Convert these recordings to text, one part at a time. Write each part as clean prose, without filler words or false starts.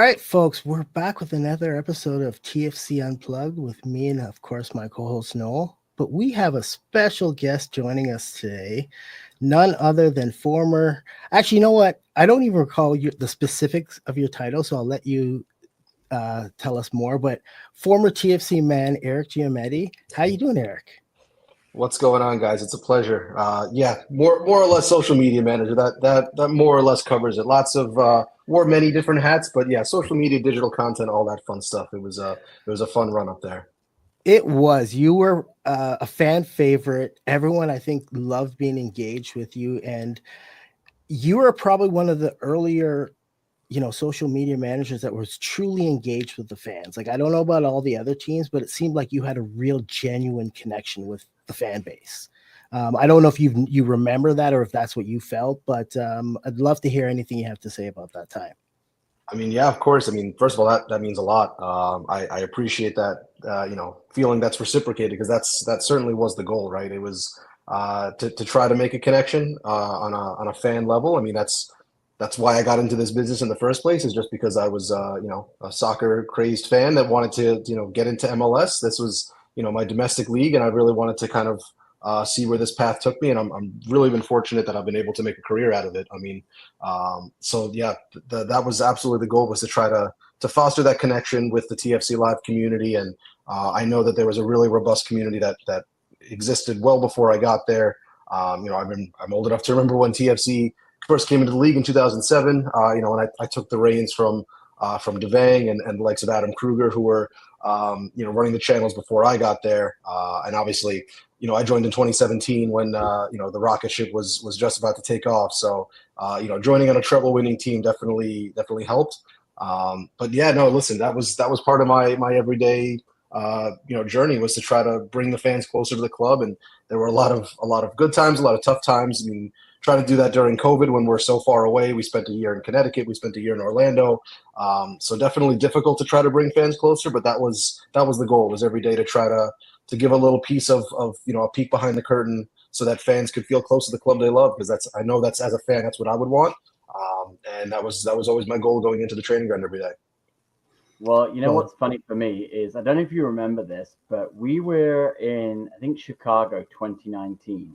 right, folks, we're back with another episode of TFC Unplugged with me and, of course, my co host Noel. But we have a special guest joining us today, none other than former. Actually, you know what? I don't even recall the specifics of your title, so I'll let you tell us more. But former TFC man Eric Giametti, how you doing, Eric? What's going on, guys? It's a pleasure. Yeah, more or less social media manager. That more or less covers it. Lots of wore many different hats, but yeah, social media, digital content, all that fun stuff. It was a fun run up there. It was. You were a fan favorite. Everyone, I think, loved being engaged with you, and you were probably one of the earlier social media managers that was truly engaged with the fans. Like, I don't know about all the other teams, but it seemed like you had a real genuine connection with the fan base. I don't know if you remember that or if that's what you felt, but I'd love to hear anything you have to say about that time. I mean, yeah, of course. I mean, first of all, that means a lot. I appreciate that. Feeling that's reciprocated because that certainly was the goal, right? It was to try to make a connection on a fan level. I mean, that's why I got into this business in the first place, is just because I was a soccer crazed fan that wanted to get into MLS. This was my domestic league, and I really wanted to kind of see where this path took me. And I'm really been fortunate that I've been able to make a career out of it. I mean, so yeah, that was absolutely the goal, was to try to foster that connection with the TFC Live community. And I know that there was a really robust community that existed well before I got there. I'm old enough to remember when TFC first came into the league in 2007. And I took the reins from Devang and the likes of Adam Kruger, who were running the channels before I got there. And obviously, I joined in 2017 when the rocket ship was just about to take off. So joining on a treble winning team definitely helped. But yeah, no, listen, that was part of my everyday journey, was to try to bring the fans closer to the club. And there were a lot of good times, a lot of tough times. I mean, trying to do that during COVID when we're so far away. We spent a year in Connecticut. We spent a year in Orlando. So definitely difficult to try to bring fans closer, but that was the goal, was every day to try to give a little piece of a peek behind the curtain, so that fans could feel close to the club they love. Because I know that's, as a fan, that's what I would want. And that was always my goal going into the training ground every day. Well, what's funny for me is, I don't know if you remember this, but we were in, I think, Chicago 2019,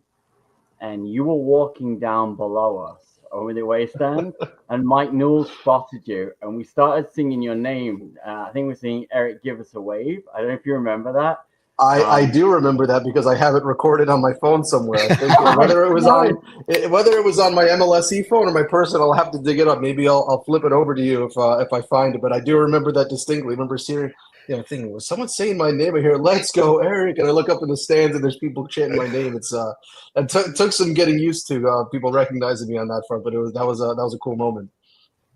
and you were walking down below us over the away stand, and Mike Newell spotted you, and we started singing your name. I think we're singing "Eric, Give Us a Wave." I don't know if you remember that. I do remember that, because I have it recorded on my phone somewhere. I think whether it was on my MLSE phone or my personal, I'll have to dig it up. Maybe I'll flip it over to you if I find it. But I do remember that distinctly. I remember seeing, thinking, was someone saying my name here? Let's go, Eric! And I look up in the stands, and there's people chanting my name. It took some getting used to, people recognizing me on that front, but that was a cool moment.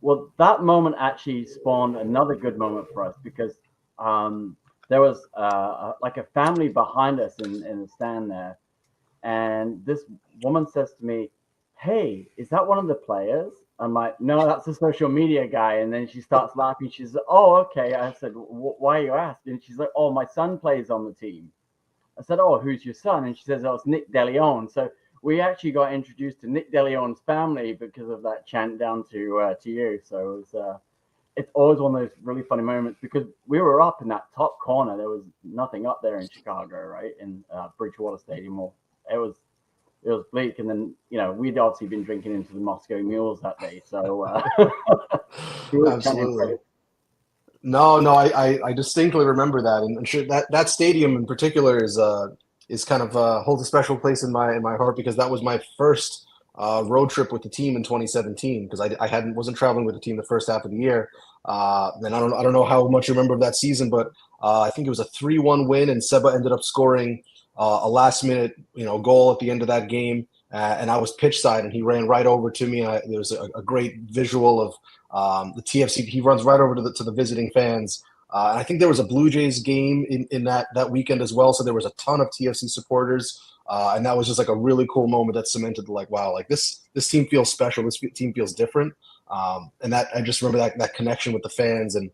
Well, that moment actually spawned another good moment for us, because there was like a family behind us in the stand there. And this woman says to me, "Hey, is that one of the players?" I'm like, "No, that's a social media guy." And then she starts laughing. She's like, "Oh, okay." I said, "Why are you asking?" And she's like, "Oh, my son plays on the team." I said, "Oh, who's your son?" And she says, "Oh, it's Nick DeLeon." So we actually got introduced to Nick DeLeon's family because of that chant down to you. So it's always one of those really funny moments, because we were up in that top corner. There was nothing up there in Chicago, right, in Bridgewater Stadium. Or it was bleak, and then we'd obviously been drinking into the Moscow Mules that day, so Absolutely. No, I distinctly remember that, and sure, that stadium in particular is kind of holds a special place in my heart, because that was my first road trip with the team in 2017, because I wasn't traveling with the team the first half of the year. And I don't know how much you remember of that season, but I think it was a 3-1 win, and Seba ended up scoring a last minute goal at the end of that game. And I was pitch side, and he ran right over to me. There was a great visual of the TFC. He runs right over to the visiting fans. And I think there was a Blue Jays game in that weekend as well. So there was a ton of TFC supporters. And that was just like a really cool moment that cemented, like, wow, like this team feels special. This team feels different. And that, I just remember that connection with the fans, and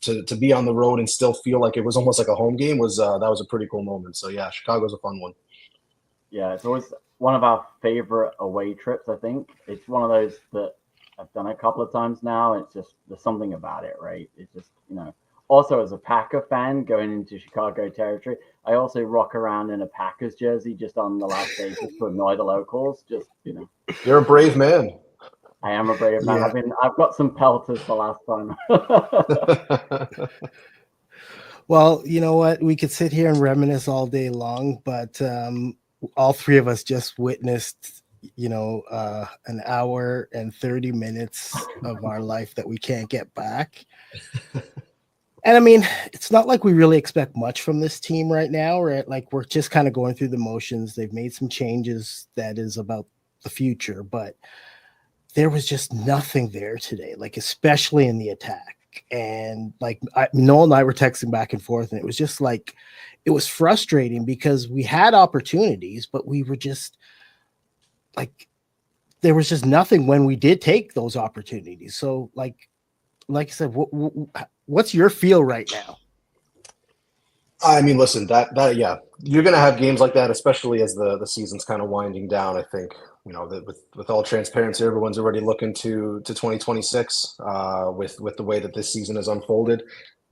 to be on the road and still feel like it was almost like a home game that was a pretty cool moment. So yeah, Chicago's a fun one. Yeah, it's always one of our favorite away trips. I think it's one of those that I've done it a couple of times now. It's just there's something about it, right? It's just Also, as a Packer fan going into Chicago territory, I also rock around in a Packers jersey just on the last day just to annoy the locals. You're a brave man. I am a brave man. Yeah. I've got some pelters the last time. Well, you know what? We could sit here and reminisce all day long, but all three of us just witnessed, an hour and 30 minutes of our life that we can't get back. And I mean, it's not like we really expect much from this team right now, right? Like we're just kind of going through the motions. They've made some changes that is about the future, but there was just nothing there today, like especially in the attack. And like Noel and I were texting back and forth, and it was just like it was frustrating because we had opportunities, but we were just like there was just nothing when we did take those opportunities. So like I said, what's your feel right now? I mean, listen, that yeah, you're gonna have games like that, especially as the season's kind of winding down. I think that with all transparency, everyone's already looking to 2026 with the way that this season has unfolded.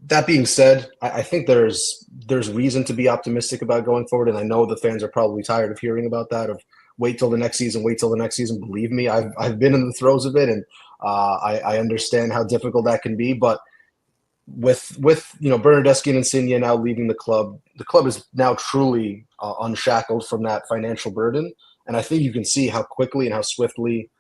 That being said, I think there's reason to be optimistic about going forward, and I know the fans are probably tired of hearing about that. Of wait till the next season, wait till the next season. Believe me, I've been in the throes of it, and I understand how difficult that can be, but with Bernardeschi and Insigne now leaving the club is now truly unshackled from that financial burden, and I think you can see how quickly and how swiftly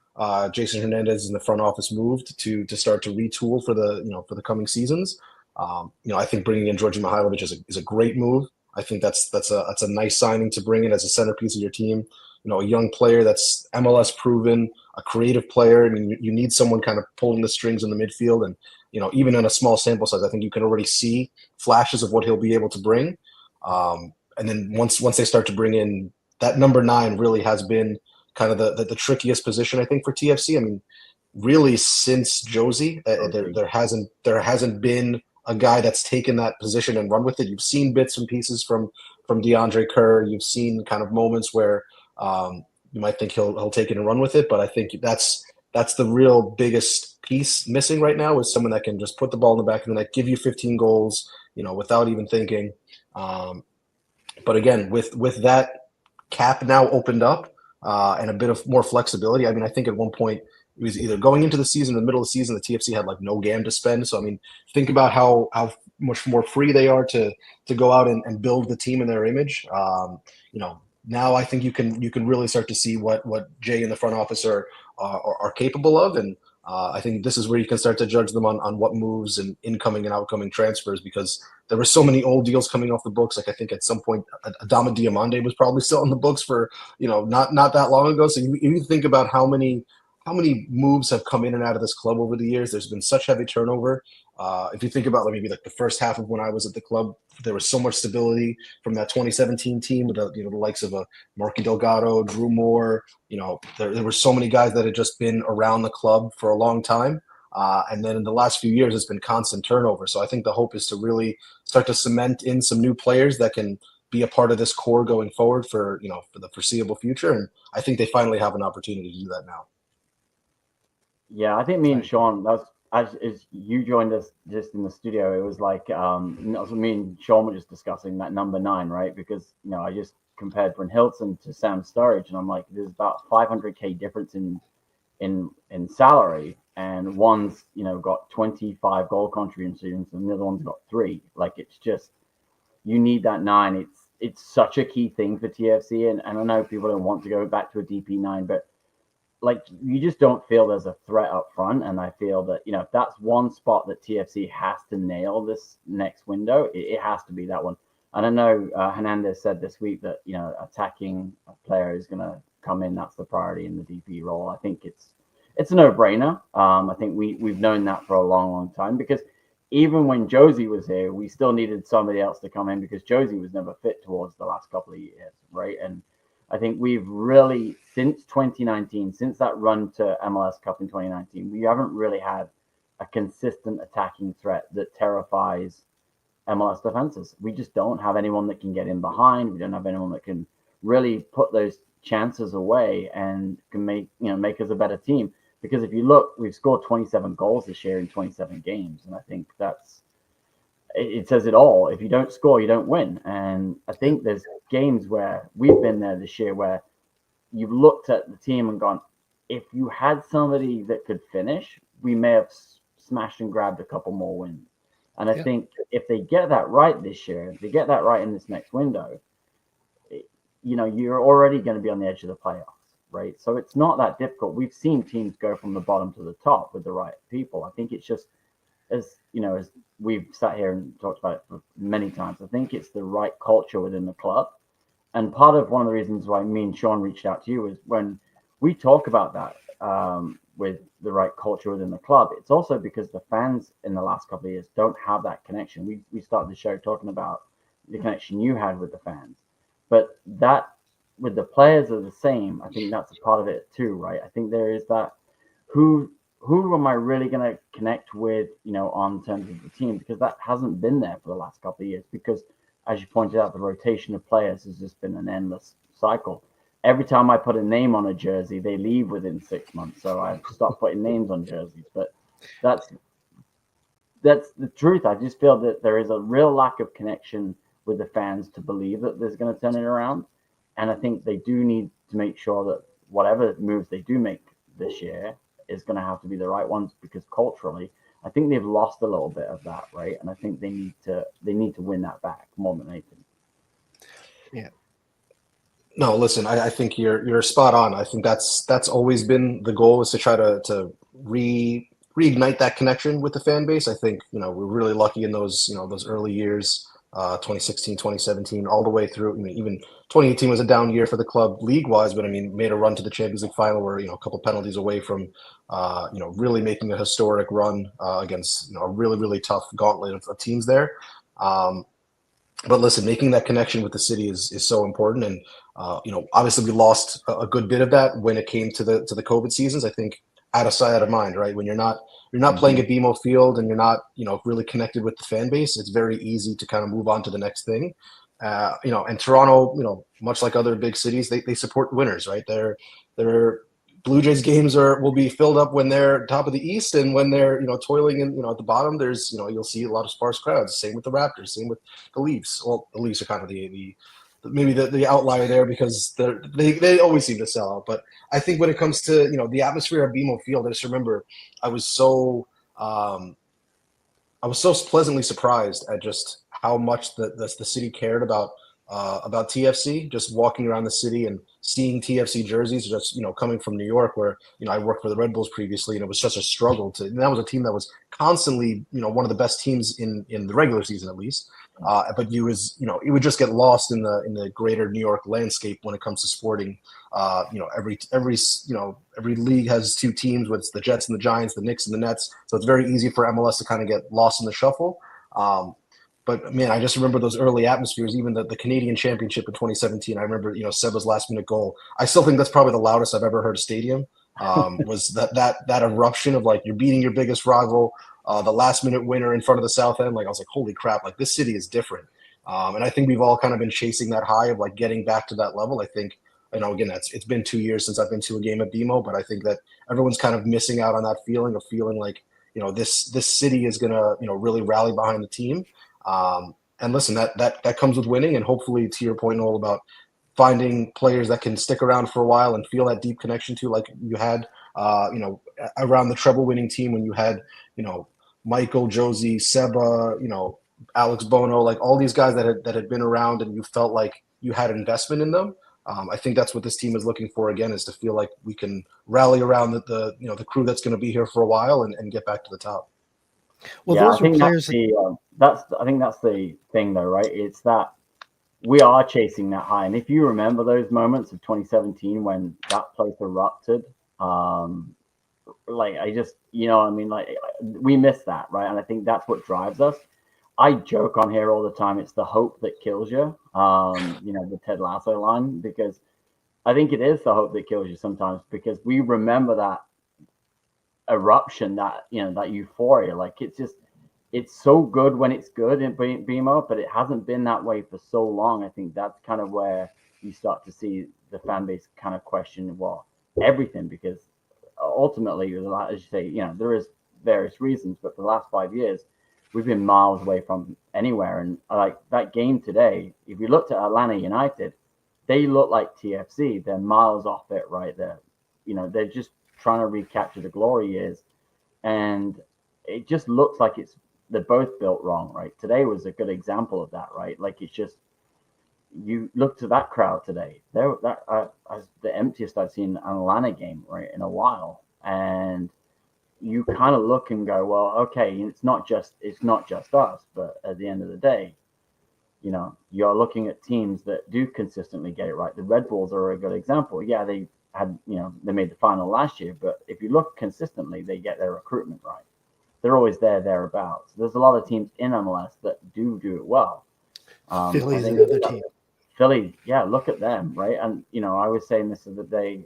Jason Hernandez in the front office moved to start to retool for the coming seasons. I think bringing in Georgi Mihailovic is a great move. I think that's a nice signing to bring in as a centerpiece of your team. A young player that's MLS proven, a creative player. I mean, you need someone kind of pulling the strings in the midfield, and even in a small sample size, I think you can already see flashes of what he'll be able to bring. And then once they start to bring in that number 9, really has been kind of the trickiest position I think for TFC. I mean, really since Josie, there hasn't been a guy that's taken that position and run with it. You've seen bits and pieces from DeAndre Kerr. You've seen kind of moments where you might think he'll take it and run with it, but I think that's the real biggest piece missing right now is someone that can just put the ball in the back of the net, give you 15 goals, without even thinking. But again, with that cap now opened up and a bit of more flexibility, I mean, I think at one point it was either going into the season, in the middle of the season, the TFC had like no GAM to spend. So I mean, think about how much more free they are to go out and build the team in their image. Now I think you can really start to see what Jay and the front office are capable of, and I think this is where you can start to judge them on what moves and incoming and outgoing transfers, because there were so many old deals coming off the books. Like I think at some point Adama Diomande was probably still on the books for not that long ago. So you think about how many moves have come in and out of this club over the years. There's been such heavy turnover. If you think about maybe like the first half of when I was at the club, there was so much stability from that 2017 team with the likes of Marky Delgado, Drew Moore. There were so many guys that had just been around the club for a long time. And then in the last few years, it's been constant turnover. So I think the hope is to really start to cement in some new players that can be a part of this core going forward for the foreseeable future. And I think they finally have an opportunity to do that now. Yeah, I think me and Sean, that was as you joined us just in the studio. It was like me and Sean were just discussing that number 9, right? Because I just compared Bryn Hilton to Sam Sturridge, and I'm like, there's about 500K difference in salary, and one's got 25 goal contributions, and the other one's got 3. Like it's just you need that 9. It's such a key thing for TFC, and I know people don't want to go back to a DP9, but like you just don't feel there's a threat up front, and I feel that if that's one spot that TFC has to nail this next window, it has to be that one. And I know Hernandez said this week that attacking a player is going to come in. That's the priority in the DP role. I think it's a no-brainer. I think we've known that for a long time, because even when Josie was here, we still needed somebody else to come in because Josie was never fit towards the last couple of years, right? And I think we've really, since 2019, since that run to MLS Cup in 2019, we haven't really had a consistent attacking threat that terrifies MLS defenses. We just don't have anyone that can get in behind. We don't have anyone that can really put those chances away and can make us a better team. Because if you look, we've scored 27 goals this year in 27 games, and I think it says it all. If you don't score, you don't win. And I think there's games where we've been there this year where you've looked at the team and gone, if you had somebody that could finish, we may have smashed and grabbed a couple more wins. And I think if they get that right this year, if they get that right in this next window, you're already going to be on the edge of the playoffs, right? So it's not that difficult. We've seen teams go from the bottom to the top with the right people. I think it's just, as we've sat here and talked about it for many times, I think it's the right culture within the club. And part of one of the reasons why me and Sean reached out to you is when we talk about that with the right culture within the club, it's also because the fans in the last couple of years don't have that connection. We started the show talking about the connection you had with the fans, but that with the players are the same. I think that's a part of it too, right? I think there is that who am I really going to connect with, on terms of the team, because that hasn't been there for the last couple of years, because as you pointed out, the rotation of players has just been an endless cycle. Every time I put a name on a jersey, they leave within 6 months. So I've stopped putting names on jerseys. But that's the truth. I just feel that there is a real lack of connection with the fans to believe that there's going to turn it around. And I think they do need to make sure that whatever moves they do make this year is going to have to be the right ones, because culturally, I think they've lost a little bit of that, right? And I think they need to win that back more than anything. Yeah. No, listen, I think you're spot on. I think that's always been the goal, is to try to reignite that connection with the fan base. I think, we're really lucky in those early years, 2016, 2017, all the way through. Even 2018 was a down year for the club league-wise, but made a run to the Champions League final where, a couple penalties away from, really making a historic run against, a really, really tough gauntlet of teams there. But listen, making that connection with the city is so important. And, obviously we lost a good bit of that when it came to the COVID seasons. I think out of sight, out of mind, right? When you're not playing at BMO Field and you're not, really connected with the fan base, it's very easy to kind of move on to the next thing. And Toronto, much like other big cities, they support winners, right? Their Blue Jays games will be filled up when they're top of the East, and when they're toiling in at the bottom, there's you'll see a lot of sparse crowds. Same with the Raptors, same with the Leafs. Well, the Leafs are kind of maybe the outlier there, because they always seem to sell out. But I think when it comes to the atmosphere at BMO Field, I just remember I was so pleasantly surprised at just how much the city cared about TFC. Just walking around the city and seeing TFC jerseys, just coming from New York, where I worked for the Red Bulls previously, and it was such a struggle to. And that was a team that was constantly one of the best teams in the regular season, at least. But it would just get lost in the greater New York landscape when it comes to sporting. Every league has two teams, with the Jets and the Giants, the Knicks and the Nets. So it's very easy for MLS to kind of get lost in the shuffle. But man, I just remember those early atmospheres, even the Canadian Championship in 2017. I remember, Seba's last minute goal. I still think that's probably the loudest I've ever heard a stadium. Was that eruption of, like, you're beating your biggest rival, the last minute winner in front of the South End. Like, I was like, holy crap, like, this city is different. And I think we've all kind of been chasing that high of, like, getting back to that level. I think, again, it's been 2 years since I've been to a game at BMO, but I think that everyone's kind of missing out on that feeling of feeling like, this city is going to, really rally behind the team. And listen, that comes with winning, and hopefully, to your point, Noel, about finding players that can stick around for a while and feel that deep connection to, like you had, around the treble-winning team when you had, Michael, Josie, Seba, Alex Bono, like all these guys that had been around, and you felt like you had investment in them. I think that's what this team is looking for again, is to feel like we can rally around the crew that's going to be here for a while and get back to the top. Well, yeah, those I think are players. I think that's the thing, though, right? It's that we are chasing that high, and if you remember those moments of 2017 when that place erupted, like, I just, like, we miss that, right? And I think that's what drives us. I joke on here all the time, it's the hope that kills you, the Ted Lasso line, because I think it is the hope that kills you sometimes, because we remember that eruption, that that euphoria. Like, it's so good when it's good in BMO, but it hasn't been that way for so long. I think that's kind of where you start to see the fan base kind of question, well, everything, because ultimately, as you say, there is various reasons, but for the last 5 years, we've been miles away from anywhere. And like that game today, if you looked at Atlanta United, they look like TFC. They're miles off it, right? They're just trying to recapture the glory years, and it just looks like they're both built wrong, right? Today was a good example of that, right? Like it's just you look to that crowd today. They're the emptiest I've seen an Atlanta game right in a while, and you kind of look and go, well, okay, it's not just us, but at the end of the day, you're looking at teams that do consistently get it right. The Red Bulls are a good example. Yeah, they made the final last year, but if you look consistently, they get their recruitment right. They're always thereabouts. There's a lot of teams in MLS that do it well. Philly's another team. Philly, yeah, look at them, right? And I was saying this the other day,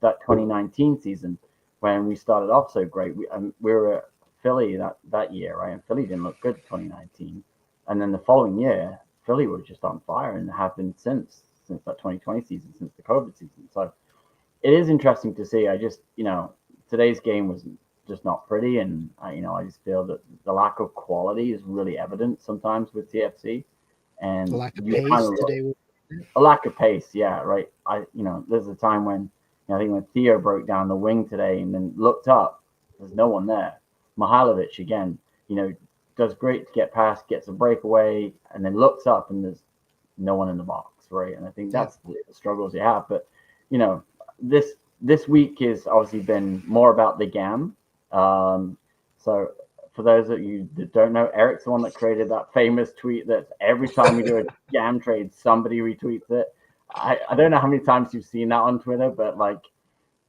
that 2019 season when we started off so great, we were at Philly that year, right? And Philly didn't look good in 2019, and then the following year, Philly were just on fire and have been since that 2020 season, since the COVID season. So it is interesting to see. I just, today's game was just not pretty, and I just feel that the lack of quality is really evident sometimes with TFC. And the lack of pace today. A lack of pace, yeah, right. There's a time when I think when Theo broke down the wing today and then looked up, there's no one there. Mihailovic again, does great to get past, gets a breakaway, and then looks up and there's no one in the box, right? And I think that's the struggles you have. But this week has obviously been more about the GAM. So for those of you that don't know, Eric's the one that created that famous tweet that every time we do a GAM trade, somebody retweets it. I don't know how many times you've seen that on Twitter, but like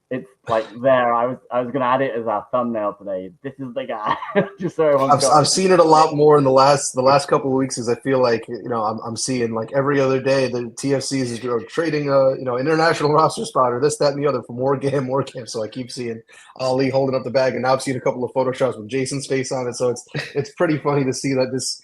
it's like there. I was gonna add it as our thumbnail today. This is the guy. Just so everyone's I've seen it a lot more in the last couple of weeks, as I feel like I'm seeing like every other day the TFCs is trading international roster spot or this, that, and the other for more GAM. So I keep seeing Ali holding up the bag, and now I've seen a couple of photoshops with Jason's face on it. So it's pretty funny to see that this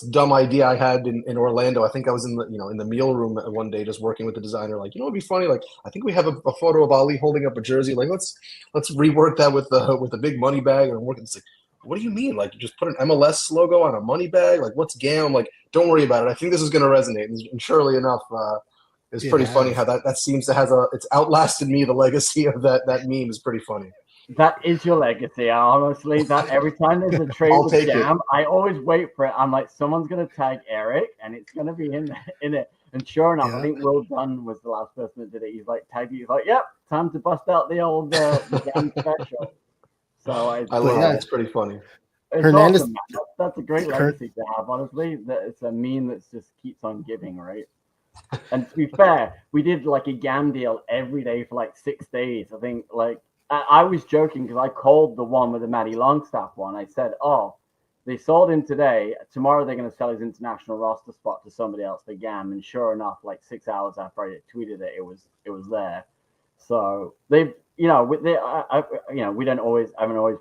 dumb idea I had in Orlando. I think I was in the meal room one day just working with the designer. Like, it'd be funny. Like, I think we have a photo of Ali holding up a jersey. Like, let's rework that with the big money bag. And working. It's like, what do you mean? Like, you just put an MLS logo on a money bag? Like, what's GAM? Like, don't worry about it. I think this is going to resonate. And surely enough, it's pretty funny how that seems to it's outlasted me. The legacy of that meme is pretty funny. That is your legacy, honestly. That every time there's a trade with GAM, I always wait for it. I'm like, someone's gonna tag Eric, and it's gonna be in it. And sure enough, I think Will Dunn was the last person that did it. He's like tagged you. He's like, "Yep, time to bust out the old the GAM special." So I love that. It's pretty funny. It's Hernandez, awesome, that's a great legacy to have. Honestly, that it's a meme that just keeps on giving, right? And to be fair, we did like a GAM deal every day for like 6 days. I think I was joking because I called the one with the Matty Longstaff one. I said, "Oh, they sold him today. Tomorrow they're going to sell his international roster spot to somebody else, the GAM." And sure enough, like 6 hours after I tweeted it, it was there. So they've, we haven't always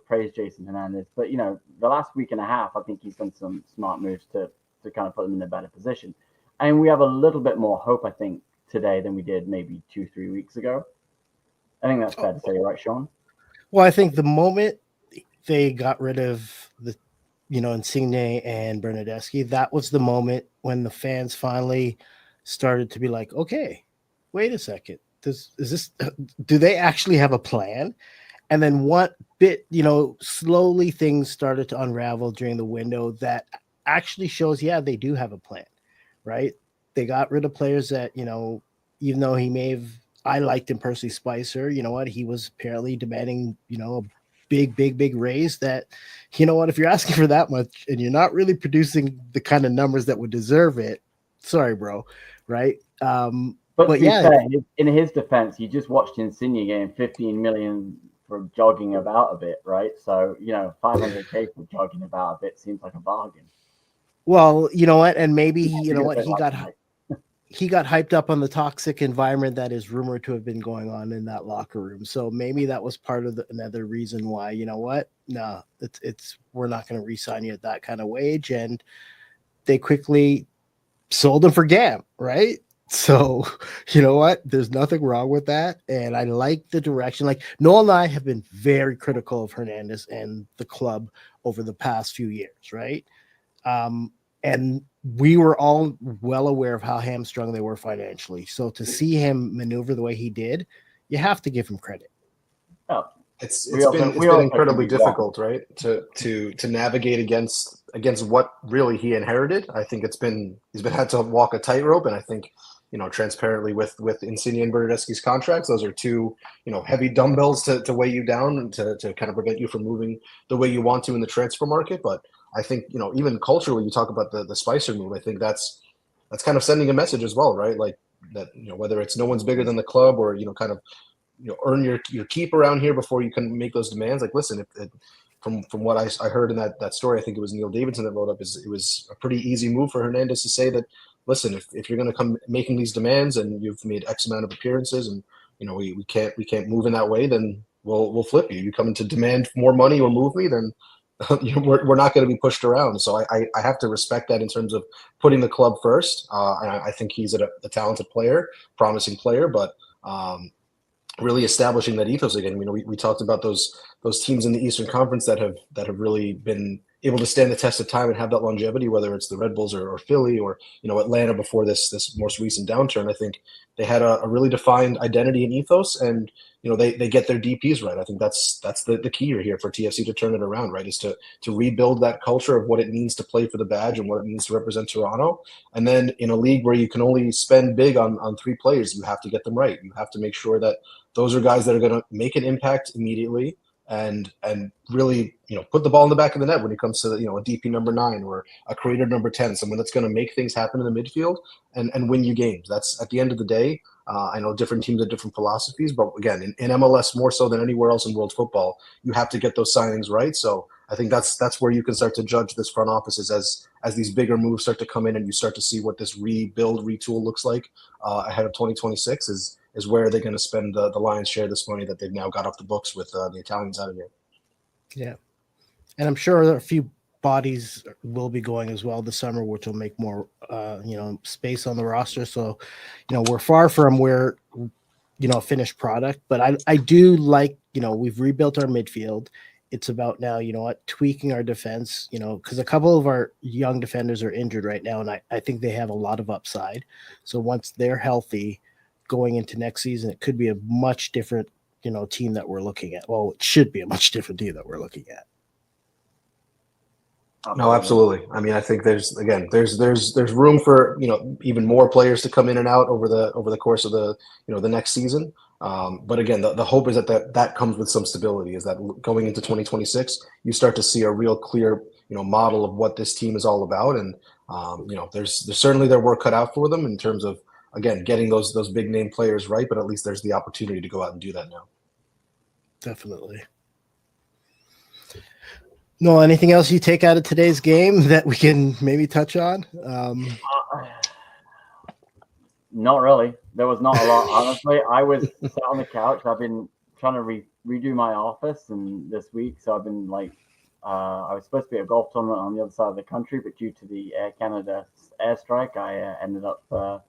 praised Jason Hernandez, but the last week and a half, I think he's done some smart moves to kind of put them in a better position. And we have a little bit more hope, I think, today than we did maybe 2-3 weeks ago. I think that's fair to say, right, Sean? Well, I think the moment they got rid of the, Insigne and Bernadeschi, that was the moment when the fans finally started to be like, okay, wait a second. Do they actually have a plan? And then one bit, slowly things started to unravel during the window that actually shows, they do have a plan, right? They got rid of players that, even though I liked him personally, Spicer, he was apparently demanding, a big raise that, if you're asking for that much and you're not really producing the kind of numbers that would deserve it, sorry, bro. Right. But fair, in his defense, you just watched Insigne getting 15 million for jogging about a bit, right? So, 500K for jogging about a bit seems like a bargain. Well, you know what? And maybe, he got hyped up on the toxic environment that is rumored to have been going on in that locker room. So maybe that was part of another reason why, no, we're not going to re-sign you at that kind of wage. And they quickly sold him for GAM, right? So, you know what? There's nothing wrong with that. And I like the direction. Like Noel and I have been very critical of Hernandez and the club over the past few years, right? And we were all well aware of how hamstrung they were financially. So to see him maneuver the way he did, you have to give him credit. Oh, It's we been also incredibly can be wrong. difficult, right? To navigate against what really he inherited. I think he's been had to walk a tightrope, and I think transparently with Insigne and Bernardeschi's contracts, those are two heavy dumbbells to weigh you down and to kind of prevent you from moving the way you want to in the transfer market. But I think even culturally, you talk about the Spicer move. I think that's kind of sending a message as well, right? Like that whether it's no one's bigger than the club or kind of earn your keep around here before you can make those demands. Like, listen, from what I heard in that story, I think it was Neil Davidson that wrote up, it was a pretty easy move for Hernandez to say that, listen, if you're going to come making these demands and you've made X amount of appearances and we can't move in that way, then we'll flip you. You come in to demand more money or move me, then we're not going to be pushed around. So I have to respect that in terms of putting the club first. And I think he's a talented player, promising player, but really establishing that ethos again. We talked about those teams in the Eastern Conference that have really been able to stand the test of time and have that longevity, whether it's the Red Bulls or Philly or Atlanta before this most recent downturn. I think they had a really defined identity and ethos, and they get their DPs right. I think that's the key here for TFC to turn it around, right? Is to rebuild that culture of what it means to play for the badge and what it means to represent Toronto. And then in a league where you can only spend big on three players, you have to get them right. You have to make sure that those are guys that are going to make an impact immediately and really put the ball in the back of the net when it comes to a DP number 9 or a creator number 10, someone that's going to make things happen in the midfield and win you games. That's at the end of the day. I know different teams have different philosophies, but again, in MLS more so than anywhere else in world football, you have to get those signings right. So I think that's where you can start to judge this front offices as these bigger moves start to come in and you start to see what this retool looks like ahead of 2026 is where they're going to spend the lion's share of this money that they've now got off the books with the Italians out of here. Yeah. And I'm sure a few bodies will be going as well this summer, which will make more, space on the roster. So, we're far from where, a finished product, but I do like, we've rebuilt our midfield. It's about now, tweaking our defense, because a couple of our young defenders are injured right now. And I think they have a lot of upside. So once they're healthy going into next season, it could be a much different, team that we're looking at. Well, it should be a much different team that we're looking at. No, absolutely. I mean, I think there's room for even more players to come in and out over the course of the the next season. But again, the hope is that comes with some stability. Is that going into 2026, you start to see a real clear model of what this team is all about, and there's certainly their work cut out for them in terms of again getting those big name players right. But at least there's the opportunity to go out and do that now. Definitely. No, anything else you take out of today's game that we can maybe touch on? Not really. There was not a lot. Honestly, I was sat on the couch. I've been trying to redo my office, and this week, so I've been like, I was supposed to be at a golf tournament on the other side of the country, but due to the Air Canada airstrike, I ended up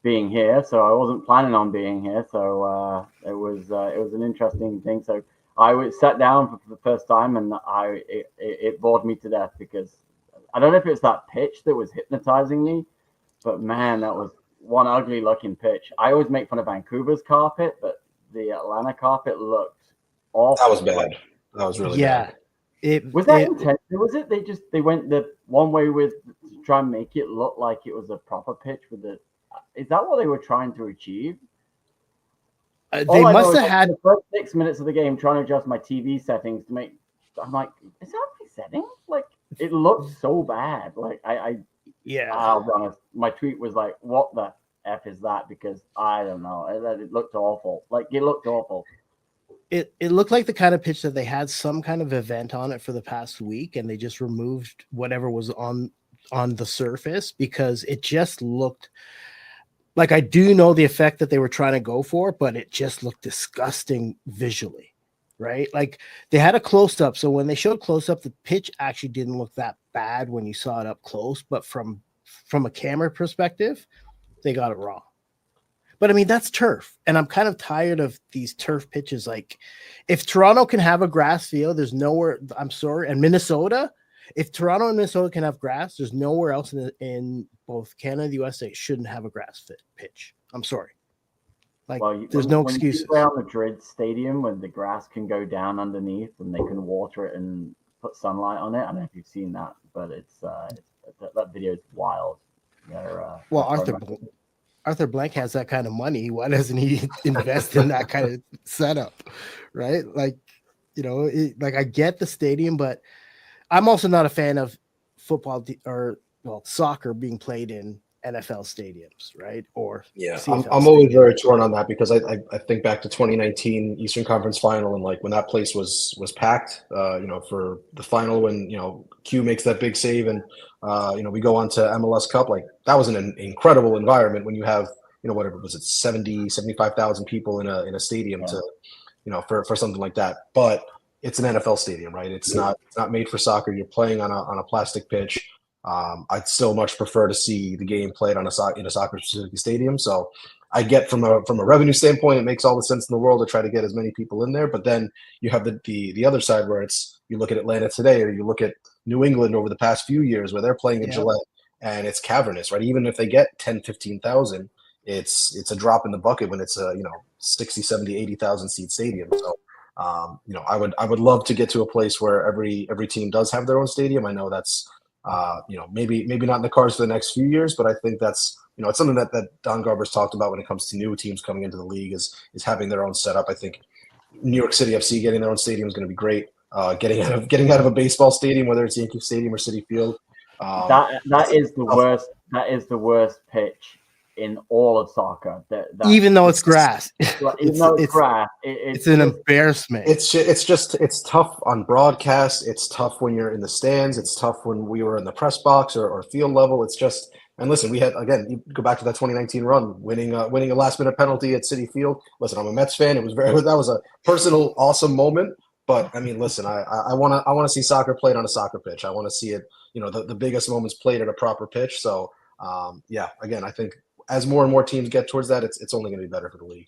being here. So I wasn't planning on being here. So it was an interesting thing. So I was sat down for the first time, and it bored me to death because I don't know if it's that pitch that was hypnotizing me, but man, that was one ugly looking pitch. I always make fun of Vancouver's carpet, but the Atlanta carpet looked awful. That was bad. That was really bad. Was that intentional? Was it they went the one way with to try and make it look like it was a proper pitch with the? Is that what they were trying to achieve? They must have had the first 6 minutes of the game trying to adjust my TV settings to make. I'm like, is that my settings? Like, it looked so bad. Like, I'll be honest. My tweet was like, "What the f is that?" Because I don't know. It looked awful. Like, it looked awful. It looked like the kind of pitch that they had some kind of event on it for the past week, and they just removed whatever was on the surface because it just looked. Like, I do know the effect that they were trying to go for, but it just looked disgusting visually, right? Like, they had a close-up, so when they showed close-up, the pitch actually didn't look that bad when you saw it up close, but from a camera perspective, they got it wrong. But I mean, that's turf. And I'm kind of tired of these turf pitches. Like, if Toronto can have a grass field, there's nowhere, I'm sorry. And Minnesota, if Toronto and Minnesota can have grass, there's nowhere else in both Canada and the USA shouldn't have a grass pitch. I'm sorry. Like, there's no excuses. When you play on Madrid Stadium, when the grass can go down underneath and they can water it and put sunlight on it. I don't know if you've seen that, but it's that video is wild. Well, Arthur Blank has that kind of money. Why doesn't he invest in that kind of setup? Right? Like, like I get the stadium, but I'm also not a fan of football soccer being played in NFL stadiums, right? Or I'm always very torn on that because I think back to 2019 Eastern Conference Final, and like when that place was packed, for the final when Q makes that big save and we go on to MLS Cup, like that was an incredible environment when you have whatever was it 75,000 people in a stadium to for something like that. But it's an NFL stadium, right? It's not made for soccer. You're playing on a plastic pitch. I'd still much prefer to see the game played in a soccer specific stadium. So I get from a revenue standpoint, it makes all the sense in the world to try to get as many people in there. But then you have the other side where you look at Atlanta today, or you look at New England over the past few years where they're playing in Gillette and it's cavernous, right? Even if they get 10, 15,000, it's a drop in the bucket when it's a 60, 70, 80,000 seat stadium. So I would love to get to a place where every team does have their own stadium. I know that's maybe not in the cards for the next few years, but I think that's it's something that Don Garber's talked about when it comes to new teams coming into the league is having their own setup. I think New York City FC getting their own stadium is going to be great. Getting out of a baseball stadium, whether it's Yankee Stadium or Citi Field. That is the worst. That is the worst pitch in all of soccer. Even though it's grass, it's an embarrassment. It's tough on broadcast. It's tough when you're in the stands. It's tough when we were in the press box or field level. It's just, and listen, we had, again, you go back to that 2019 run, winning a last minute penalty at Citi Field. Listen, I'm a Mets fan. That was a personal awesome moment. But I mean, listen, I want to see soccer played on a soccer pitch. I want to see it, the biggest moments played at a proper pitch. So again, I think as more and more teams get towards that, it's only going to be better for the league.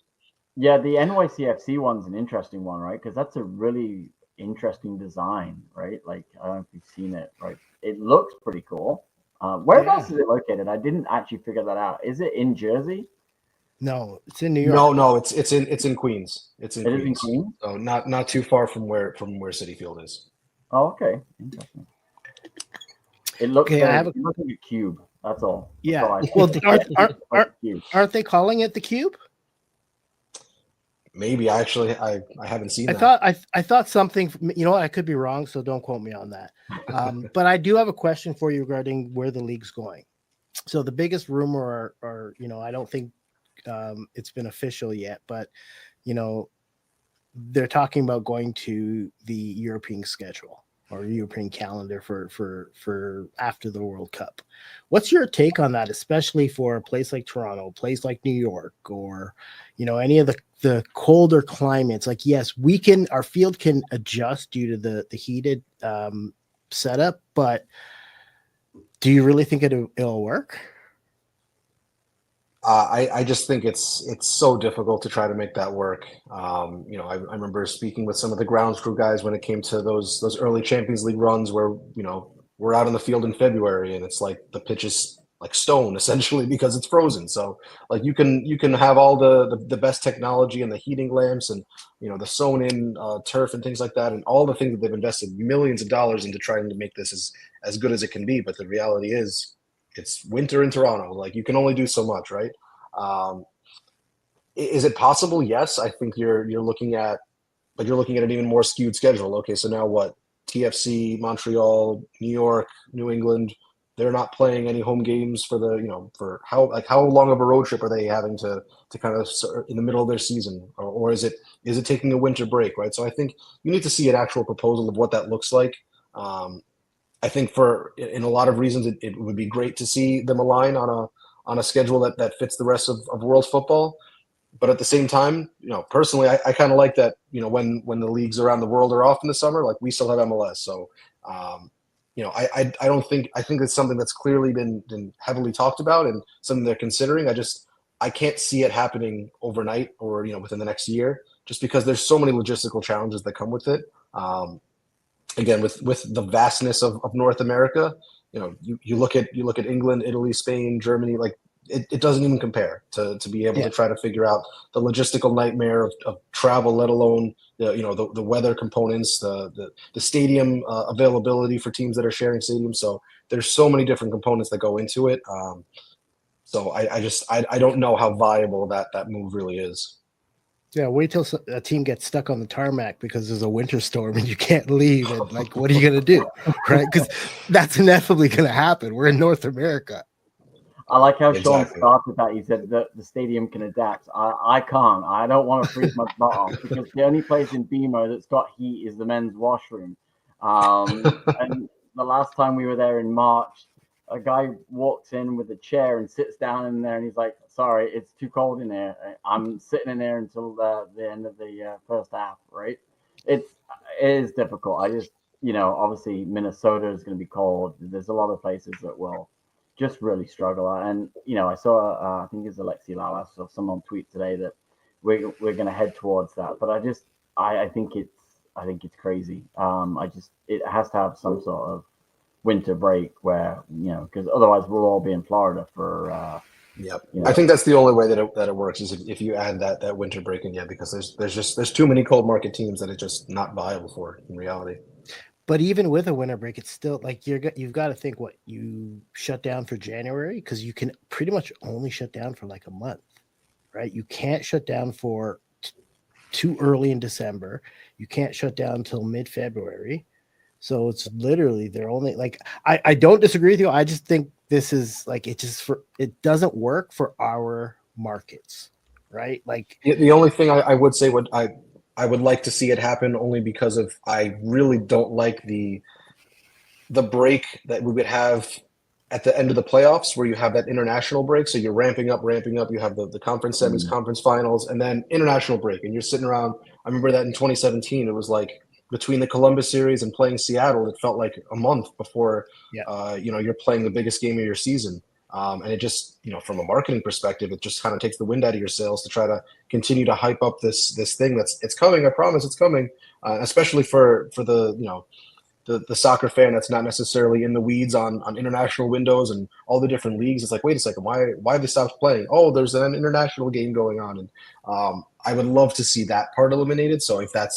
Yeah, the NYCFC one's an interesting one, right? Because that's a really interesting design, right? Like, I don't know if you've seen it, right? It looks pretty cool. Whereabouts is it located? I didn't actually figure that out. Is it in Jersey? No, it's in New York. No, it's in Queens. It's in Queens. Is in Queens? So not too far from where Citi Field is. Oh, okay. Interesting. It looks like a cube. That's all. Yeah. That's all aren't they calling it the Cube? Maybe I haven't seen that. I thought something. I could be wrong, so don't quote me on that. But I do have a question for you regarding where the league's going. So the biggest rumor, or I don't think it's been official yet, but they're talking about going to the European schedule or European calendar for after the World Cup. What's your take on that, especially for a place like Toronto, a place like New York, or any of the colder climates? Like, yes, our field can adjust due to the heated setup, but do you really think it'll work? I just think it's so difficult to try to make that work. I remember speaking with some of the grounds crew guys when it came to those early Champions League runs where we're out on the field in February and it's like the pitch is like stone essentially because it's frozen. So like you can have all the best technology and the heating lamps and the sewn in turf and things like that and all the things that they've invested millions of dollars into trying to make this as good as it can be. But the reality is, it's winter in Toronto. Like you can only do so much, right? Is it possible? Yes, I think you're looking at an even more skewed schedule. Okay, so now what? TFC, Montreal, New York, New England. They're not playing any home games for for how long of a road trip are they having to kind of in the middle of their season, or is it taking a winter break, right? So I think you need to see an actual proposal of what that looks like. I think in a lot of reasons, it would be great to see them align on a schedule that fits the rest of world football. But at the same time, personally, I kind of like that, when the leagues around the world are off in the summer, like we still have MLS. So I don't think I think it's something that's clearly been heavily talked about and something they're considering. I can't see it happening overnight or within the next year, just because there's so many logistical challenges that come with it. Again, with the vastness of North America, you look at England, Italy, Spain, Germany, like it doesn't even compare to be able to try to figure out the logistical nightmare of travel, let alone the weather components, the stadium availability for teams that are sharing stadiums. So there's so many different components that go into it. So I don't know how viable that move really is. Yeah, wait till a team gets stuck on the tarmac because there's a winter storm and you can't leave. And like, what are you going to do? Right? Because that's inevitably going to happen. We're in North America. I like how Sean Exactly. started that. He said that the stadium can adapt. I can't. I don't want to freeze my butt off because the only place in BMO that's got heat is the men's washroom. And the last time we were there in March, a guy walks in with a chair and sits down in there, and he's like, "Sorry, it's too cold in there. I'm sitting in there until the end of the first half." Right? It is difficult. I just, obviously Minnesota is going to be cold. There's a lot of places that will just really struggle. And I saw, I think it's Alexi Lalas or someone tweet today that we're going to head towards that. But I think it's crazy. It has to have some sort of winter break where because otherwise we'll all be in Florida for. Yep. I think that's the only way that it works is if you add that winter break in, because there's too many cold market teams that it's just not viable for in reality. But even with a winter break, it's still like you've got to think what you shut down for January, because you can pretty much only shut down for like a month, right? You can't shut down for too early in December. You can't shut down until mid-February. So it's literally they're only like I don't disagree with you. I just think this is like it doesn't work for our markets, right? Like The only thing I would say I would like to see it happen only because of I really don't like the break that we would have at the end of the playoffs where you have that international break. So you're ramping up. You have the conference semis, conference finals, and then international break. And you're sitting around. I remember that in 2017, it was like between the Columbus series and playing Seattle, it felt like a month before, you're playing the biggest game of your season. And it just, from a marketing perspective, it just kind of takes the wind out of your sails to try to continue to hype up this thing it's coming. I promise it's coming, especially for the soccer fan that's not necessarily in the weeds on international windows and all the different leagues. It's like, wait a second, why have they stopped playing? Oh, there's an international game going on, and I would love to see that part eliminated. So if that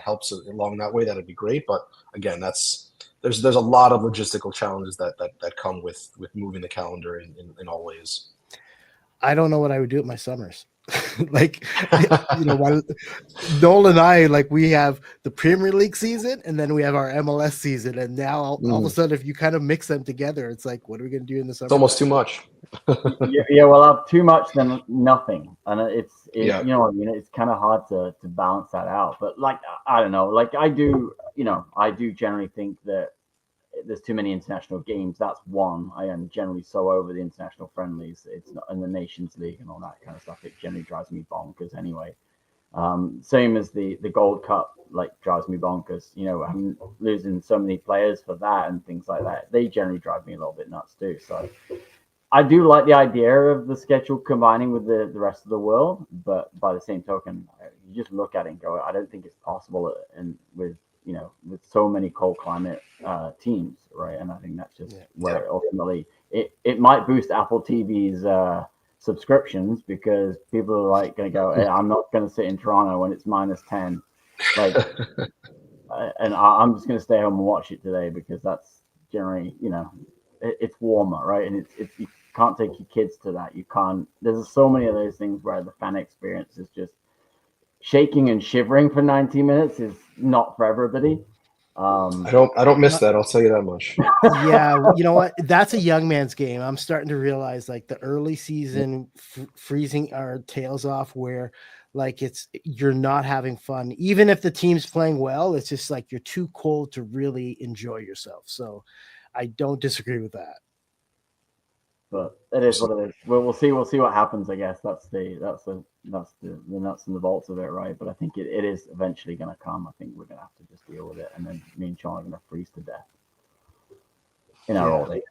helps along that way, that'd be great. But again, there's a lot of logistical challenges that come with moving the calendar in all ways. I don't know what I would do at my summers. Like, Noel and I, like, we have the Premier League season and then we have our MLS season. And now all of a sudden, if you kind of mix them together, it's like, what are we going to do in the summer? It's almost too much. Well, I've too much than nothing. And you know what I mean? It's kind of hard to balance that out. But like, I don't know, like I do generally think that there's too many international games. That's one. I am generally so over the international friendlies. It's not in the Nations League and all that kind of stuff. It generally drives me bonkers anyway. Same as the Gold Cup, like drives me bonkers. I'm losing so many players for that and things like that. They generally drive me a little bit nuts too. So I do like the idea of the schedule combining with the rest of the world, but by the same token, you just look at it and go, I don't think it's possible, and with so many cold climate teams, right? And I think that's just where ultimately it might boost Apple TV's subscriptions, because people are like going to go, hey, I'm not going to sit in Toronto when it's -10, like, and I'm just going to stay home and watch it today because that's generally, it's warmer, right? And it's you can't take your kids to that. You can't. There's so many of those things where the fan experience is just shaking and shivering for 90 minutes is not for everybody. I don't miss that. I'll tell you that much. Yeah, you know what? That's a young man's game. I'm starting to realize, like, the early season freezing our tails off, where like you're not having fun, even if the team's playing well. It's just like you're too cold to really enjoy yourself. So I don't disagree with that. But it is what it is. We'll see. We'll see what happens. I guess that's the nuts and the bolts of it, right? But I think it is eventually going to come. I think we're going to have to just deal with it, and then me and Sean are going to freeze to death. in our old age.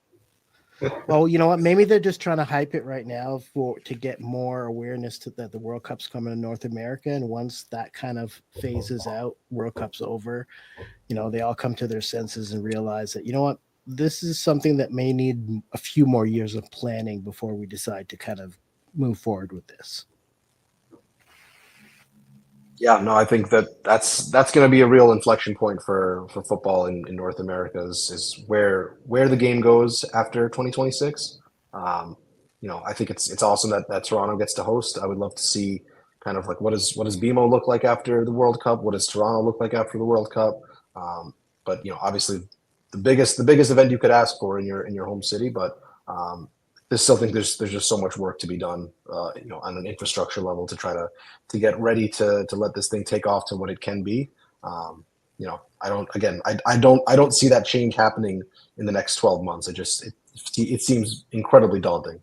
Well, you know what? Maybe they're just trying to hype it right now to get more awareness that the World Cup's coming to North America. And once that kind of phases out, World Cup's over, they all come to their senses and realize that, you know what, this is something that may need a few more years of planning before we decide to kind of move forward with this. Yeah, no, I think that's going to be a real inflection point for football in North America is where the game goes after 2026. I think it's awesome that Toronto gets to host. I would love to see kind of like what does BMO look like after the World Cup? What does Toronto look like after the World Cup? But obviously the biggest event you could ask for in your home city, but I still think there's just so much work to be done, on an infrastructure level to try to get ready to let this thing take off to what it can be. I don't see that change happening in the next 12 months. It seems incredibly daunting.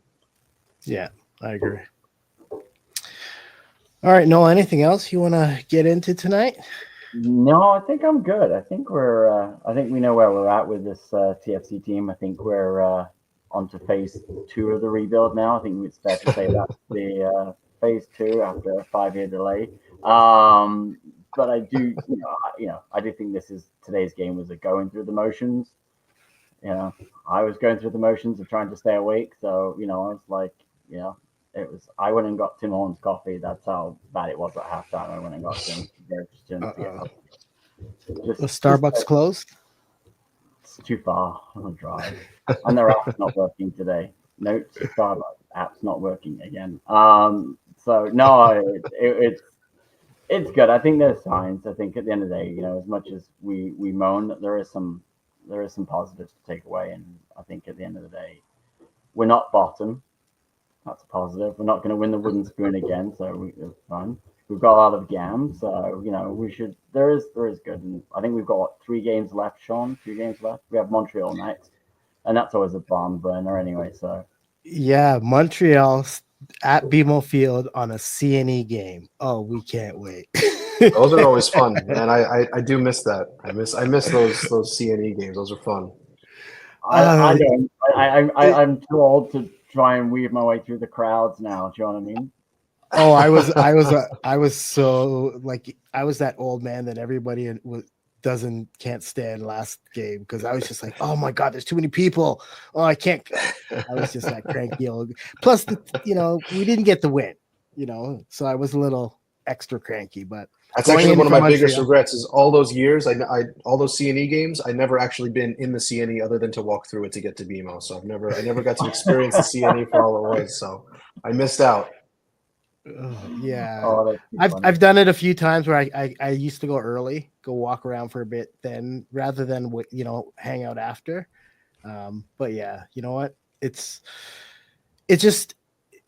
Yeah, I agree. All right, Noel, anything else you want to get into tonight? No, I think I'm good. I think I think we know where we're at with this TFC team. I think we're on to phase 2 of the rebuild now. I think it's fair to say that's the phase 2 after a 5-year delay. But I do, I do think today's game was a going through the motions. I was going through the motions of trying to stay awake. So, I was like, I went and got Tim Hortons coffee. That's how bad it was at halftime. I went and got Tim. Was Starbucks closed? It's too far on a drive. And their app's not working today. Note, Starbucks app's not working again. So no, it's good. I think there's signs. I think at the end of the day, as much as we moan, there is some positives to take away. And I think at the end of the day, we're not bottom. That's a positive. We're not going to win the wooden spoon again, so it's fine. We've got a lot of games, so we should. There is good, and I think we've got 3 games left, Sean. 2 games left. We have Montreal next, and that's always a barn burner anyway. So yeah, Montreal at BMO Field on a CNE game. Oh, we can't wait. Those are always fun, and I do miss that. I miss those CNE games. Those are fun. I'm too old to try and weave my way through the crowds now. Do you know what I mean? Oh, I was so like I was that old man that everybody can't stand last game because I was just like, oh my god, there's too many people. Oh, I can't. I was just that cranky old. Plus, we didn't get the win. So I was a little extra cranky. But that's actually one of my biggest regrets is all those years. All those CNE games. I never actually been in the CNE other than to walk through it to get to BMO. So I never got to experience the CNE for all it was. So I missed out. Yeah, I've done it a few times where I used to go early, go walk around for a bit, then rather than hang out after. But yeah, you know what? It's just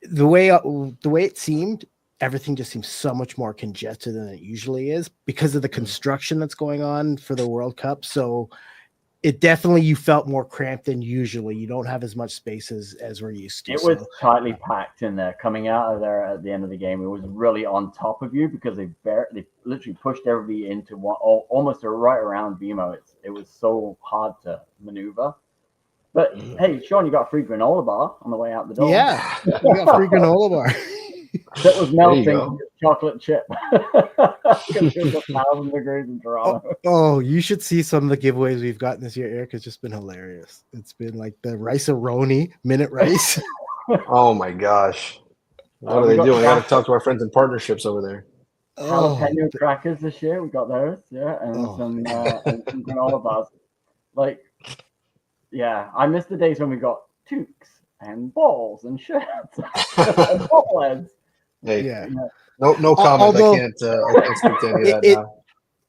the way it seemed. Everything just seems so much more congested than it usually is because of the construction that's going on for the World Cup. So it definitely, you felt more cramped than usually. You don't have as much space as we're used to. It was tightly packed in there. Coming out of there at the end of the game, it was really on top of you because they literally pushed everybody into almost right around BMO. It was so hard to maneuver. But hey, Sean, you got a free granola bar on the way out the door. Yeah, you got a free granola bar. That was melting chocolate chip because it was 1,000 degrees in Toronto. Oh, you should see some of the giveaways we've gotten this year, Eric. It's just been hilarious. It's been like the rice-a-roni minute rice. Oh my gosh, what are they doing? I got to talk to our friends in partnerships over there. Jalapeno crackers this year. We got those, and some granola bars. Like, yeah, I missed the days when we got toques and balls and shirts and bobbleheads. Hey, yeah. No comment. Although, I can't speak to any of that now.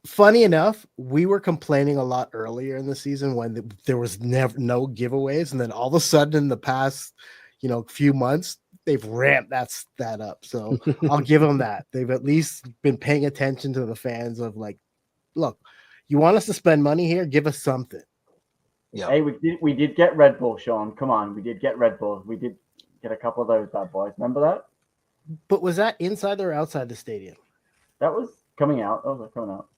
Funny enough, we were complaining a lot earlier in the season when there was no giveaways, and then all of a sudden in the past, few months, they've ramped that up. So I'll give them that. They've at least been paying attention to the fans of like, look, you want us to spend money here? Give us something. Yeah. Hey, we did get Red Bull, Sean. Come on, we did get Red Bull. We did get a couple of those bad boys. Remember that? But was that inside or outside the stadium? That was coming out. Those were coming out.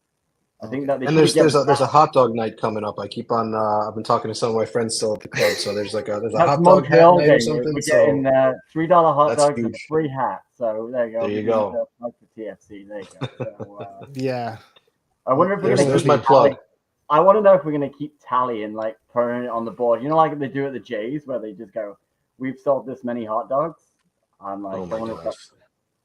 I think that they And should be getting there's a hot dog night coming up. I keep on I've been talking to some of my friends still at the club, so there's a That's hot dog hat Montreal night or game. something. We're So getting $3 hot that's dogs and a huge. free hat. So there you go. There you Give me go. a plug for TFC. There you go. So, Yeah. I wonder if we're going to There's keep my plug. I want to know if we're going to keep tally and like putting it on the board. You know, like they do at the Jays, where they just go, "We've sold this many hot dogs." I'm like, Oh my gosh.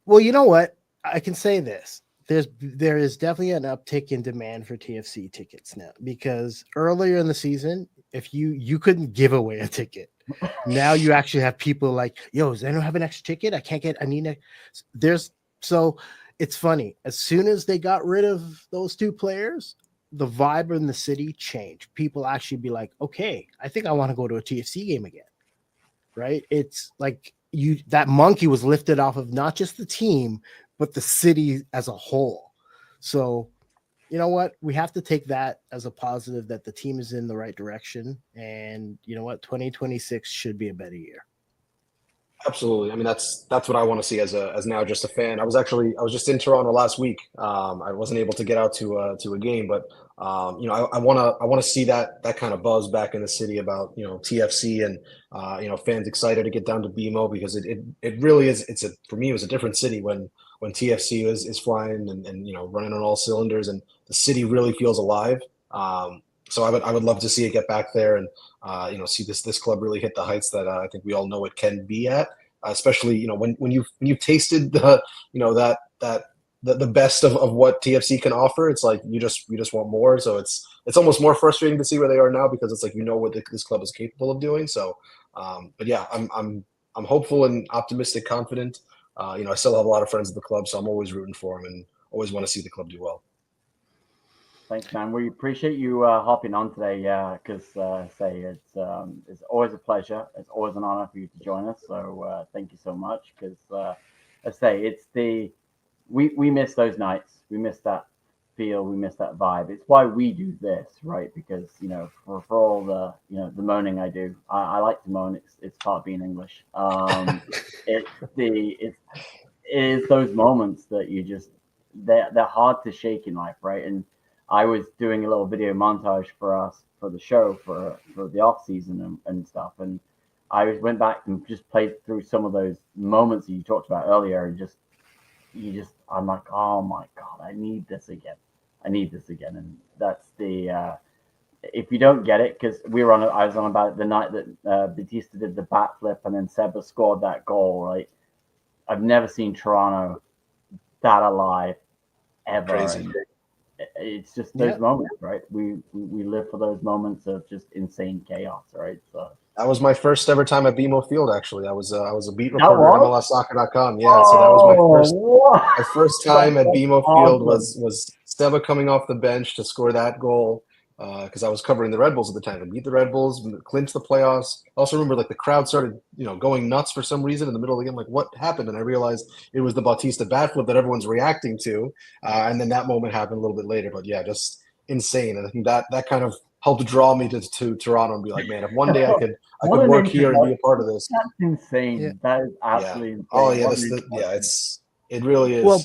Well, you know what? I can say this. There is definitely an uptick in demand for TFC tickets now, because earlier in the season, if you couldn't give away a ticket. Now you actually have people like, yo, does anyone have an extra ticket? I need there's so it's funny. As soon as they got rid of those two players, the vibe in the city changed. People actually be like, okay, I think I want to go to a TFC game again. Right? It's like that monkey was lifted off of not just the team, but the city as a whole. So, you know what? We have to take that as a positive, that the team is in the right direction. And you know what? 2026 should be a better year. Absolutely. I mean, that's what I want to see as now just a fan. I was just in Toronto last week. I wasn't able to get out to a game, but I want to see that kind of buzz back in the city about TFC and fans excited to get down to BMO, because it really is. For me, it was a different city when TFC is flying and running on all cylinders, and the city really feels alive. So I would love to see it get back there and see this club really hit the heights that I think we all know it can be at. Especially when you've tasted the best of what TFC can offer, it's like you just want more. So it's almost more frustrating to see where they are now, because it's like what this club is capable of doing. So, but yeah, I'm hopeful and optimistic, confident. I still have a lot of friends at the club, so I'm always rooting for them and always want to see the club do well. Thanks, man. We appreciate you hopping on today. Yeah, because it's always a pleasure. It's always an honor for you to join us. So thank you so much. Because we miss those nights. We miss that feel. We miss that vibe. It's why we do this, right? Because for all the the moaning I do, I like to moan. It's part of being English. It is those moments that you just they're hard to shake in life, right? And I was doing a little video montage for us for the show for the off season and stuff, and I went back and just played through some of those moments that you talked about earlier, and I'm like, oh my god, I need this again, and that's the if you don't get it, because I was on about it the night that Batista did the bat flip and then Seba scored that goal, right? I've never seen Toronto that alive ever. Crazy. It's just those moments, right? We live for those moments of just insane chaos, right? So that was my first ever time at BMO Field. Actually, I was a beat reporter at MLSsoccer.com. Yeah, so that was my first time at BMO Field was Steva coming off the bench to score that goal, because I was covering the Red Bulls at the time. To beat the Red Bulls, clinch the playoffs. I also remember the crowd started going nuts for some reason in the middle of the game. Like, what happened? And I realized it was the Bautista bat flip that everyone's reacting to, and then that moment happened a little bit later. But yeah, just insane. And I think that kind of helped draw me to Toronto and be like, man, if one day I could work here and be a part of this. That's insane. Yeah. That is absolutely insane. Oh yeah, it really is. Well,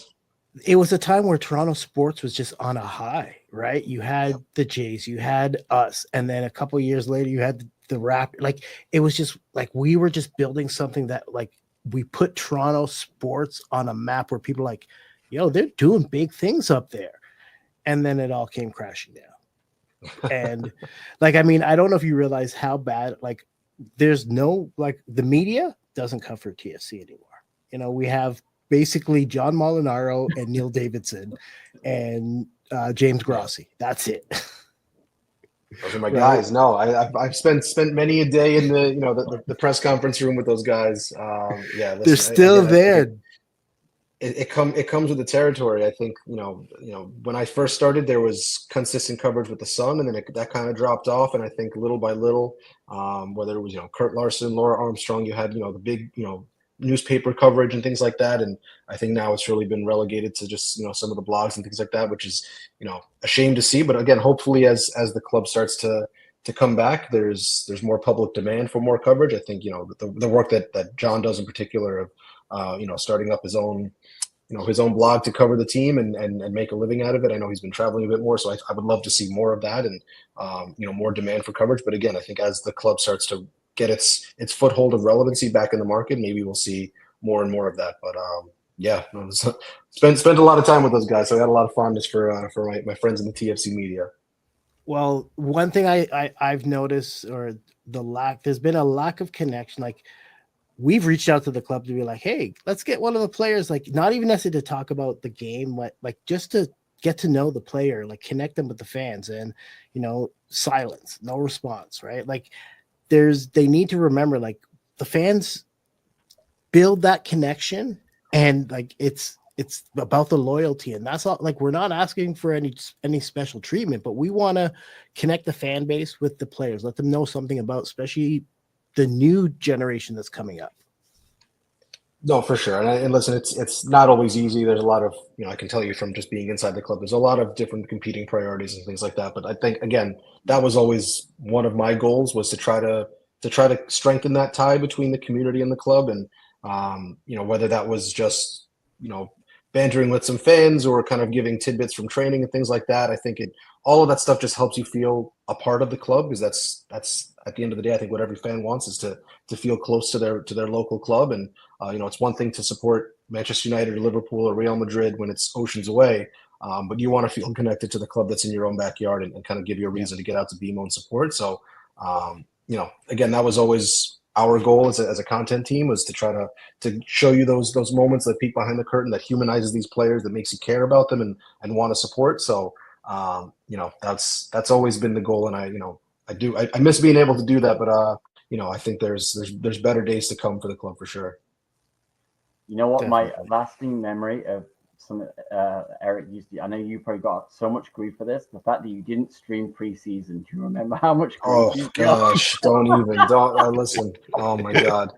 it was a time where Toronto sports was just on a high, right? You had the Jays, you had us, and then a couple of years later, you had the Raptors. Like, it was just like we were just building something that, like, we put Toronto sports on a map where people are like, yo, they're doing big things up there. And then it all came crashing down. And like, I mean, I don't know if you realize how bad, like, there's no, like, the media doesn't cover TFC anymore. We have basically John Molinaro and Neil Davidson and James Grossi. That's it. Those are my guys. No, I've spent many a day in the press conference room with those guys. Yeah, they're still there. It comes with the territory. I think when I first started, there was consistent coverage with the Sun, and then that kind of dropped off. And I think little by little, whether it was Kurt Larson, Laura Armstrong, you had the big newspaper coverage and things like that. And I think now it's really been relegated to just some of the blogs and things like that, which is a shame to see. But again, hopefully as the club starts to come back, there's more public demand for more coverage. I think the work that John does in particular of starting up his own his own blog to cover the team and make a living out of it. I know he's been traveling a bit more, so I would love to see more of that and more demand for coverage. But again, I think as the club starts to get its foothold of relevancy back in the market, maybe we'll see more and more of that. But yeah, no, spent a lot of time with those guys, so I got a lot of fondness for my friends in the TFC media. Well, one thing I've noticed, or there's been a lack of connection. Like, we've reached out to the club to be like, hey, let's get one of the players, like, not even necessarily to talk about the game, but like just to get to know the player, like connect them with the fans. And silence, no response, right? Like, they need to remember, like, the fans build that connection, and like it's about the loyalty, and that's all. Like, we're not asking for any special treatment, but we want to connect the fan base with the players, let them know something about, especially the new generation that's coming up. No, for sure. And listen, it's not always easy. There's a lot of, I can tell you from just being inside the club, there's a lot of different competing priorities and things like that. But I think, again, that was always one of my goals, was to try to strengthen that tie between the community and the club. And, whether that was just, bantering with some fans or kind of giving tidbits from training and things like that. I think all of that stuff just helps you feel a part of the club, because that's at the end of the day, I think what every fan wants is to feel close to their local club. And it's one thing to support Manchester United or Liverpool or Real Madrid when it's oceans away, but you want to feel connected to the club that's in your own backyard and kind of give you a reason to get out to BMO and support. So, again, that was always our goal as a content team, was to try to show you those moments, that peek behind the curtain, that humanizes these players, that makes you care about them and want to support. So, that's always been the goal. And I miss being able to do that, but I think there's better days to come for the club for sure. You know what? Definitely. My lasting memory of some Eric used to. I know you probably got so much grief for this. The fact that you didn't stream preseason. Do you remember how much grief? Oh you got? gosh, don't listen. Oh my God.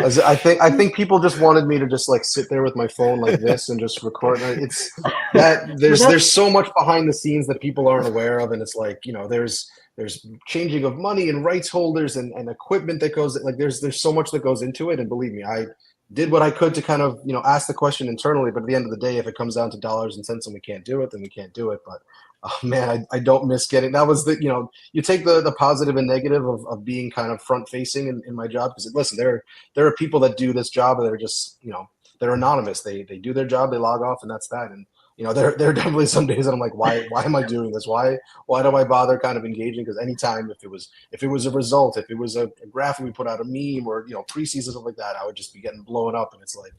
I think people just wanted me to just like sit there with my phone like this and just record. It's that there's so much behind the scenes that people aren't aware of, and it's like, there's changing of money and rights holders and equipment that goes, like, there's so much that goes into it. And believe me, I did what I could to kind of ask the question internally. But at the end of the day, if it comes down to dollars and cents and we can't do it, then we can't do it. But oh man, I don't miss getting, that was you take the positive and negative of being kind of front facing in my job, because listen, there are people that do this job and they're just they're anonymous, they do their job, they log off, and that's that. And there are definitely some days that I'm like, why am I doing this? Why do I bother kind of engaging? Because anytime, if it was a result, if it was a graphic we put out, a meme, or preseason, stuff like that, I would just be getting blown up. And it's like,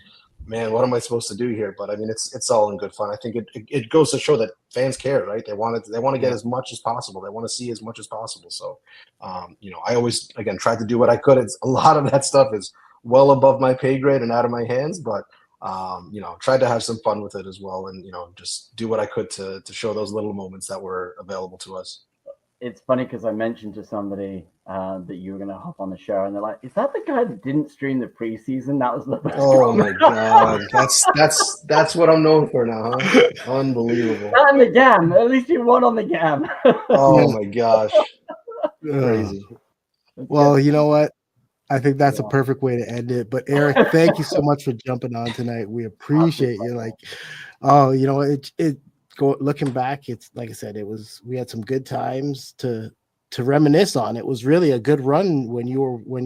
man, what am I supposed to do here? But I mean, it's all in good fun. I think it goes to show that fans care, right? They want to get as much as possible. They want to see as much as possible. So, I always, again, tried to do what I could. A lot of that stuff is well above my pay grade and out of my hands, but tried to have some fun with it as well, and just do what I could to show those little moments that were available to us. It's funny because I mentioned to somebody that you were going to hop on the show, and they're like, "Is that the guy that didn't stream the preseason? That was the best." Oh my God, that's what I'm known for now, huh? Unbelievable. Not on the GAM. At least you won on the GAM. Oh my gosh, crazy. Well, you know what? I think that's a perfect way to end it. But Eric, thank you so much for jumping on tonight. We appreciate you. Like, looking back, it's like I said, we had some good times to reminisce on. It was really a good run when you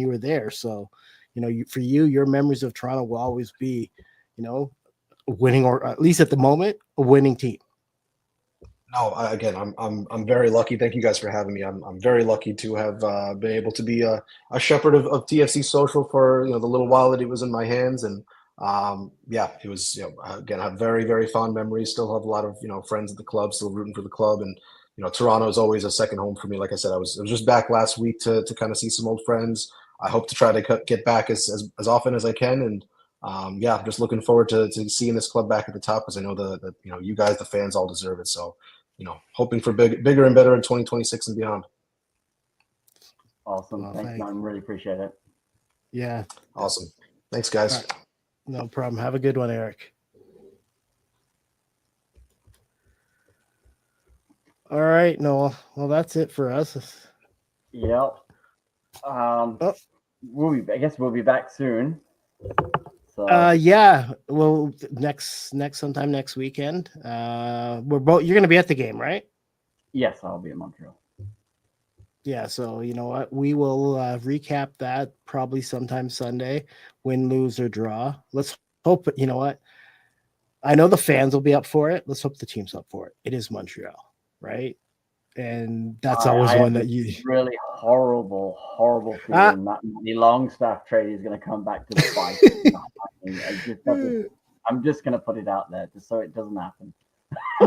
were there. So, for you, your memories of Toronto will always be, winning, or at least at the moment, a winning team. No, again, I'm very lucky. Thank you guys for having me. I'm very lucky to have been able to be a shepherd of TFC Social for the little while that it was in my hands. And it was again, I have very, very fond memories. Still have a lot of friends at the club, still rooting for the club. And Toronto is always a second home for me. Like I said, I was just back last week to kind of see some old friends. I hope to try to get back as often as I can. And I'm just looking forward to seeing this club back at the top, because I know that you guys, the fans, all deserve it. So, hoping for bigger and better in 2026 and beyond. Awesome. Thanks, man. Really appreciate it. Yeah. Awesome. Thanks, guys. Right. No problem. Have a good one, Eric. All right, Noel. Well, that's it for us. Yep. I guess we'll be back soon. Yeah. Well, sometime next weekend. We're both. You're gonna be at the game, right? Yes, I'll be in Montreal. Yeah. So you know what? We will recap that probably sometime Sunday. Win, lose, or draw. Let's hope. You know what? I know the fans will be up for it. Let's hope the team's up for it. It is Montreal, right? And that's always I one have that you. this really horrible feeling that the Longstaff trade is going to come back to the fight. I'm just going to put it out there just so it doesn't happen.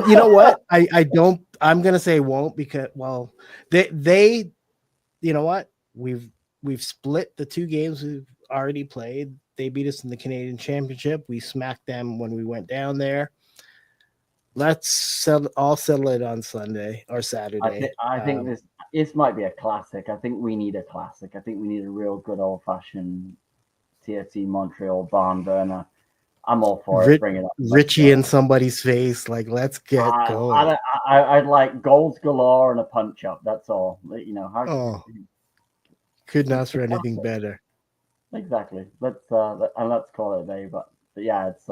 You know what? I don't. I'm gonna say won't because they you know what, we've split the two games we've already played. They beat us in the Canadian Championship. We smacked them when we went down there. Let's all settle it on Sunday or Saturday. I think this might be a classic. I think we need a classic. I think we need a real good old fashioned TFC Montreal barn burner. I'm all for it. Bring it up. Richie in somebody's face. Like, let's get going. I'd like goals galore and a punch up. That's all. You know, couldn't ask for anything better. Exactly. Let's call it a day. But yeah, it's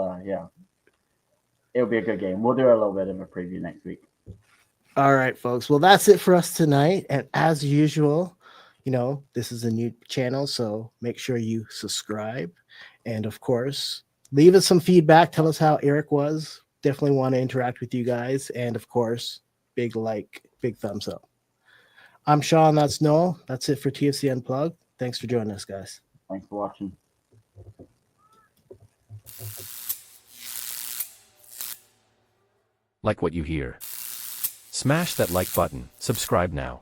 it'll be a good game. We'll do a little bit of a preview next week. All right, folks. Well, that's it for us tonight. And as usual, you know, this is a new channel, so make sure you subscribe. And of course, leave us some feedback. Tell us how Eric was. Definitely want to interact with you guys. And of course, big like, big thumbs up. I'm Sean. That's Noel. That's it for TFC Unplugged. Thanks for joining us, guys. Thanks for watching. Like what you hear? Smash that like button, subscribe now.